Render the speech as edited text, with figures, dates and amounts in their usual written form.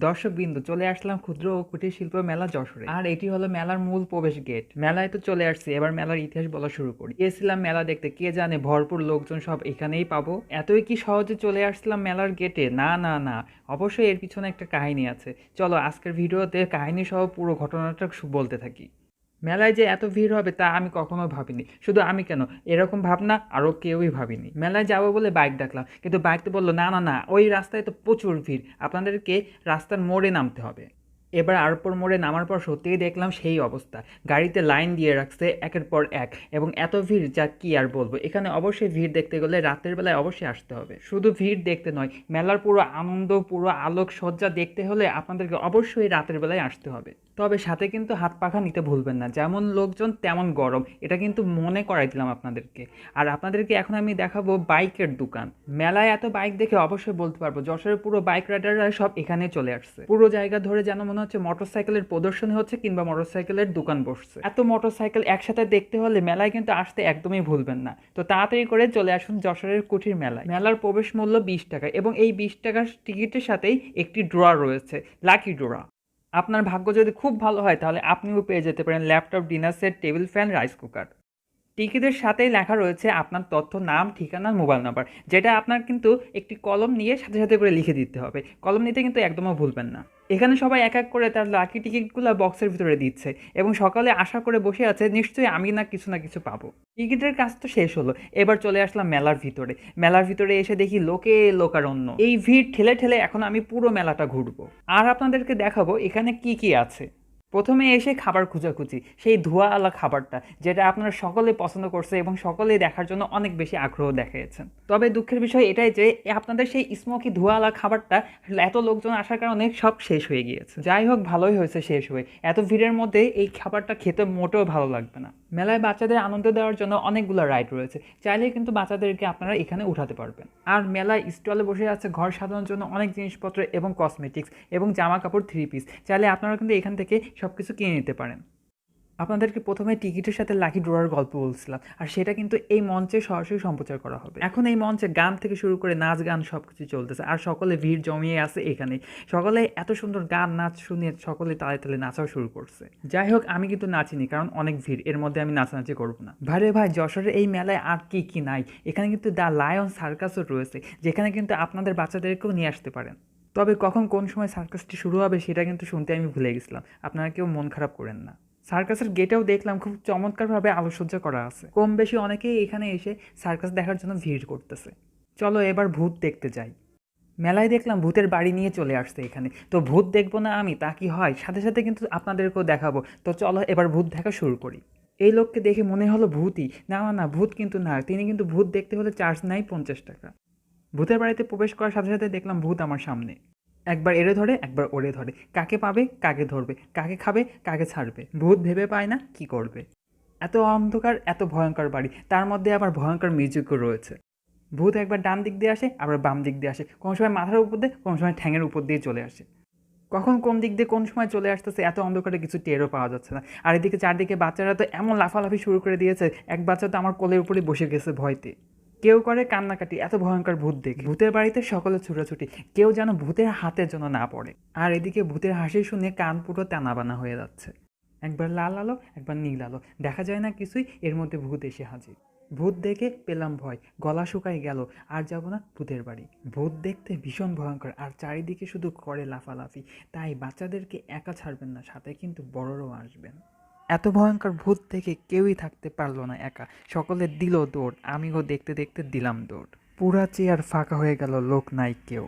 দর্শকবৃন্দ, চলে আসলাম ক্ষুদ্র ও কুটির শিল্প মেলা যশোরে। আর এটি হলো মেলার মূল প্রবেশ গেট। মেলায় তো চলে আসছি, এবার মেলার ইতিহাস বলা শুরু করি। গিয়েছিলাম মেলা দেখতে, কে জানে ভরপুর লোকজন সব এখানেই পাবো। এতই কি সহজে চলে আসলাম মেলার গেটে? না না না, অবশ্যই এর পিছনে একটা কাহিনী আছে। চলো আজকের ভিডিওতে কাহিনী সহ পুরো ঘটনাটা বলতে থাকি। মেলায় যে এত ভিড় হবে তা আমি কখনো ভাবিনি। শুধু আমি কেন, এরকম ভাবনা আরও কেউই ভাবিনি। মেলায় যাবো বলে বাইক ডাকলাম, কিন্তু বাইক তো বললো না না না, ওই রাস্তায় তো প্রচুর ভিড়, আপনাদেরকে রাস্তার মোড়ে নামতে হবে। এবার আরপর মোড়ে নামার পর সত্যিই দেখলাম সেই অবস্থা। গাড়িতে লাইন দিয়ে রাখছে একের পর এক, এবং এত ভিড় যা কি আর বলবো। এখানে অবশ্যই ভিড় দেখতে গেলে রাতের বেলায় অবশ্যই আসতে হবে। শুধু ভিড় দেখতে নয়, মেলার পুরো আনন্দ, পুরো আলোক সজ্জা দেখতে হলে আপনাদেরকে অবশ্যই রাতের বেলায় আসতে হবে। তবে সাথে কিন্তু হাত পাখা নিতে ভুলবেন না, যেমন লোকজন তেমন গরম, এটা কিন্তু মনে করাই দিলাম আপনাদেরকে। আর আপনাদেরকে এখন আমি দেখাবো বাইকের দোকান। মেলায় এত বাইক দেখে অবশ্যই বলতে পারবো যশোরের পুরো বাইক রাইডাররা সব এখানে চলে আসছে। পুরো জায়গা ধরে যেন মনে হচ্ছে মোটরসাইকেলের প্রদর্শনী হচ্ছে কিংবা মোটরসাইকেলের দোকান বসছে। এত মোটরসাইকেল একসাথে দেখতে হলে মেলায় কিন্তু আসতে একদমই ভুলবেন না। তো তাড়াতাড়ি করে চলে আসুন যশোরের কুঠির মেলায়। মেলার প্রবেশ মূল্য 20 টাকা, এবং এই 20 টাকার টিকিটের সাথেই একটি ড্র রয়েছে, লাকি ড্র। আপনার ভাগ্য যদি খুব ভালো হয় তাহলে আপনিও পেয়ে যেতে পারেন laptop, dinner set, table fan, rice cooker. টিকিটের সাথেই লেখা রয়েছে আপনার তথ্য, নাম, ঠিকানা, মোবাইল নাম্বার, যেটা আপনার কিন্তু একটি কলম নিয়ে সাথে সাথে করে লিখে দিতে হবে। কলম নিতে কিন্তু একদমও ভুলবেন না। এখানে সবাই এক এক করে তার লাকি টিকিটগুলো বক্সের ভিতরে দিচ্ছে, এবং সকালে আশা করে বসে আছে নিশ্চয়ই আমি না কিছু পাবো। টিকিটের কাজ তো শেষ হলো, এবার চলে আসলাম মেলার ভিতরে। মেলার ভিতরে এসে দেখি লোকে লোকারণ্য। এই ভিড় ঠেলে ঠেলে এখন আমি পুরো মেলাটা ঘুরবো, আর আপনাদেরকে দেখাবো এখানে কি কি আছে। প্রথমে এসে খাবার খুঁজাখুঁজি, সেই ধোঁয়াওয়ালা খাবারটা যেটা আপনারা সকলে পছন্দ করছে এবং সকলেই দেখার জন্য অনেক বেশি আগ্রহ দেখিয়েছেন। তবে দুঃখের বিষয় এটাই যে আপনাদের সেই স্মোকি ধোঁয়াওয়ালা খাবারটা এত লোকজন আসার কারণে সব শেষ হয়ে গিয়েছে। যাই হোক, ভালোই হয়েছে শেষ হয়ে। এত ভিড়ের মধ্যে এই খাবারটা খেতে মোটেও ভালো লাগবে না। মেলায় বাচ্চাদের আনন্দ দেওয়ার জন্য অনেকগুলো রাইড রয়েছে, চাইলে কিন্তু বাচ্চাদেরকে আপনারা এখানে উঠাতে পারবেন। আর মেলায় স্টলে বসে আছে ঘর সাজানোর জন্য অনেক জিনিসপত্র এবং কসমেটিক্স এবং জামা কাপড়, 3 পিস। চাইলে আপনারা কিন্তু এখান থেকে সব কিছু কিনে নিতে পারেন। আপনাদেরকে প্রথমে টিকিটের সাথে লাকি ড্রয়ার গল্প বলছিলাম, আর সেটা কিন্তু এই মঞ্চে সরাসরি সম্প্রচার করা হবে। এখন এই মঞ্চে গান থেকে শুরু করে নাচ গান সব কিছু চলতেছে, আর সকলে ভিড় জমিয়ে আছে এখানে। সকলে এত সুন্দর গান নাচ শুনে সকলে তালে তালে নাচাও শুরু করছে। যাই হোক, আমি কিন্তু নাচিনি, কারণ অনেক ভিড়, এর মধ্যে আমি নাচানাচি করবো না। ভাইরে ভাই, যশোরের এই মেলায় আর কি কি নাই! এখানে কিন্তু দ্য লায়ন সার্কাসও রয়েছে, যেখানে কিন্তু আপনাদের বাচ্চাদেরকেও নিয়ে আসতে পারেন। তবে কখন কোন সময় সার্কাসটি শুরু হবে সেটা কিন্তু শুনতে আমি ভুলে গেছিলাম, আপনারা কেউ মন খারাপ করেন না। সার্কাসের গেটেও দেখলাম খুব চমৎকারভাবে আলোকসজ্জা করা আছে। কম বেশি অনেকেই এখানে এসে সার্কাস দেখার জন্য ভিড় করতেছে। চলো এবার ভূত দেখতে যাই। মেলায় দেখলাম ভূতের বাড়ি নিয়ে চলে আসছে এখানে। তো ভূত দেখবো না আমি, তা কি হয়? সাথে সাথে কিন্তু আপনাদেরকেও দেখাবো। তো চলো এবার ভূত দেখা শুরু করি। এই লোককে দেখে মনে হলো ভূতই। না না না, ভূত কিন্তু না, তিনি কিন্তু ভূত দেখতে হলে চার্জ নাই 50 টাকা। ভূতের বাড়িতে প্রবেশ করার সাথে সাথে দেখলাম ভূত আমার সামনে। একবার এড়ে ধরে, একবার ওড়ে ধরে, কাকে পাবে কাকে ধরবে, কাকে খাবে কাকে ছাড়বে। ভূত ভেবে পায় না কি করবে। এত অন্ধকার, এত ভয়ঙ্কর বাড়ি, তার মধ্যে আবার ভয়ঙ্কর মিউজিকও রয়েছে। ভূত একবার ডান দিক দিয়ে আসে, আবার বাম দিক দিয়ে আসে, কোনো সময় মাথার উপর দিয়ে, কোনো সময় ঠ্যাঙের উপর দিয়ে চলে আসে। কখন কোন দিক দিয়ে কোন সময় চলে আসতেছে এত অন্ধকারে কিছু টেরও পাওয়া যাচ্ছে না। আর এদিকে চারদিকে বাচ্চারা তো এমন লাফালাফি শুরু করে দিয়েছে, এক বাচ্চা তো আমার কোলের উপরে বসে গেছে ভয়তে। কেউ করে কান্নাকাটি এত ভয়ঙ্কর ভূত দেখে। ভূতের বাড়িতে সকলে ছুটাছুটি, কেউ যেন ভূতের হাতের জন্য না পড়ে। আর এদিকে ভূতের হাসি শুনে কান পুরো টানাবানা হয়ে যাচ্ছে। একবার লাল আলো, একবার নীল আলো, দেখা যায় না কিছুই, এর মধ্যে ভূত এসে হাজির। ভূত দেখে পেলাম ভয়, গলা শুকাই গেল, আর যাব না ভূতের বাড়ি। ভূত দেখতে ভীষণ ভয়ঙ্কর, আর চারিদিকে শুধু করে লাফালাফি। তাই বাচ্চাদেরকে একা ছাড়বেন না, সাথে কিন্তু বড়রাও আসবেন। এত ভয়ঙ্কর ভূত দেখে কেউই থাকতে পারলো না একা, সকলে দিল দৌড়, আমিও দেখতে দেখতে দিলাম দৌড়। পুরা চেয়ার ফাঁকা হয়ে গেল, লোক নাই কেউ।